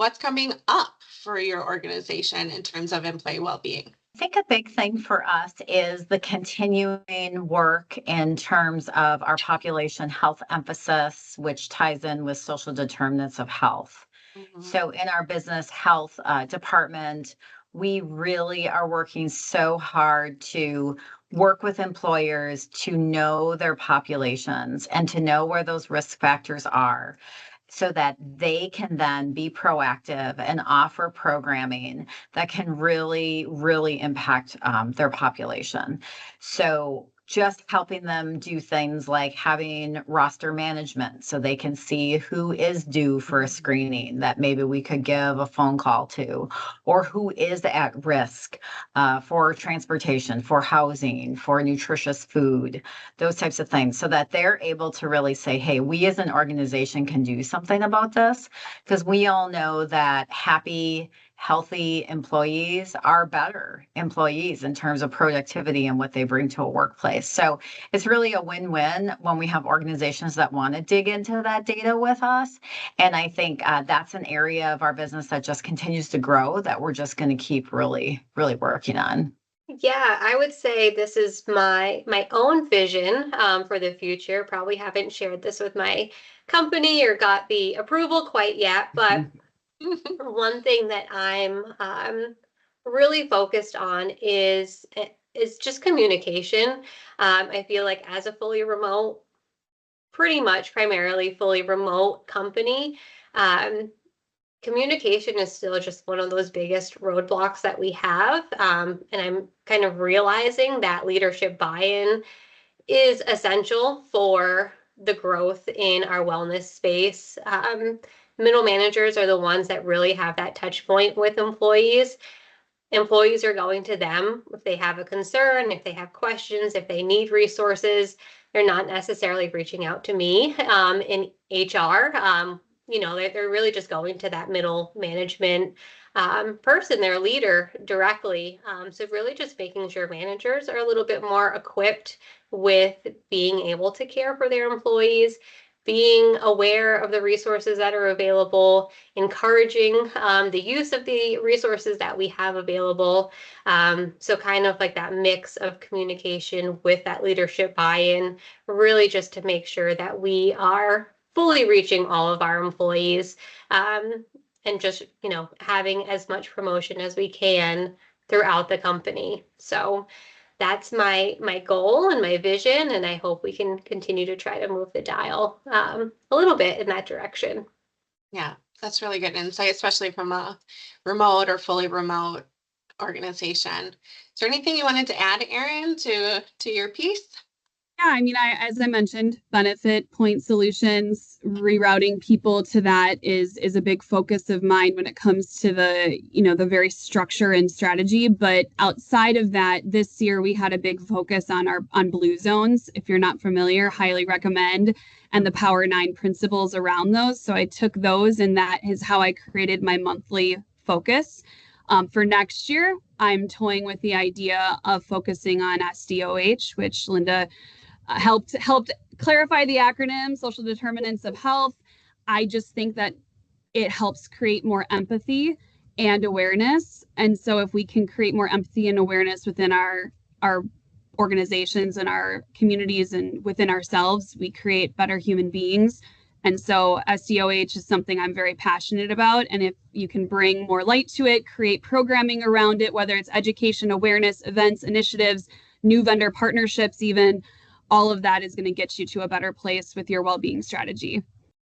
what's coming up for your organization in terms of employee well-being? I think a big thing for us is the continuing work in terms of our population health emphasis, which ties in with social determinants of health. So in our business health department, we really are working so hard to work with employers to know their populations and to know where those risk factors are, so that they can then be proactive and offer programming that can really, really impact their population. So just helping them do things like having roster management so they can see who is due for a screening that maybe we could give a phone call to, or who is at risk for transportation, for housing, for nutritious food, those types of things, so that they're able to really say, hey, we as an organization can do something about this, because we all know that happy, healthy employees are better employees in terms of productivity and what they bring to a workplace. So it's really a win-win when we have organizations that want to dig into that data with us. And I think that's an area of our business that just continues to grow, that we're just going to keep really, really working on. Yeah, I would say this is my own vision for the future. Probably haven't shared this with my company or got the approval quite yet, but one thing that I'm really focused on is just communication. I feel like as a fully remote, pretty much primarily fully remote company, communication is still just one of those biggest roadblocks that we have. And I'm kind of realizing that leadership buy-in is essential for the growth in our wellness space. Middle managers are the ones that really have that touch point with employees. Employees are going to them if they have a concern, if they have questions, if they need resources. They're not necessarily reaching out to me in HR. They're really just going to that middle management person, their leader directly. So really just making sure managers are a little bit more equipped with being able to care for their employees, being aware of the resources that are available, encouraging the use of the resources that we have available. So kind of like that mix of communication with that leadership buy-in, really just to make sure that we are fully reaching all of our employees, and just, having as much promotion as we can throughout the company. So that's my goal and my vision, and I hope we can continue to try to move the dial a little bit in that direction. Yeah, that's really good insight, especially from a remote or fully remote organization. Is there anything you wanted to add, Erin, to your piece? Yeah, I mean, as I mentioned, benefit point solutions, rerouting people to that is a big focus of mine when it comes to the very structure and strategy. But outside of that, this year we had a big focus on blue zones. If you're not familiar, highly recommend, and the Power 9 principles around those. So I took those, and that is how I created my monthly focus. For next year, I'm toying with the idea of focusing on SDOH, which Linda helped clarify the acronym, social determinants of health. I just think that it helps create more empathy and awareness. And so if we can create more empathy and awareness within our organizations and our communities and within ourselves, we create better human beings. And so SDOH is something I'm very passionate about. And if you can bring more light to it, create programming around it, whether it's education, awareness, events, initiatives, new vendor partnerships, even, all of that is going to get you to a better place with your well-being strategy.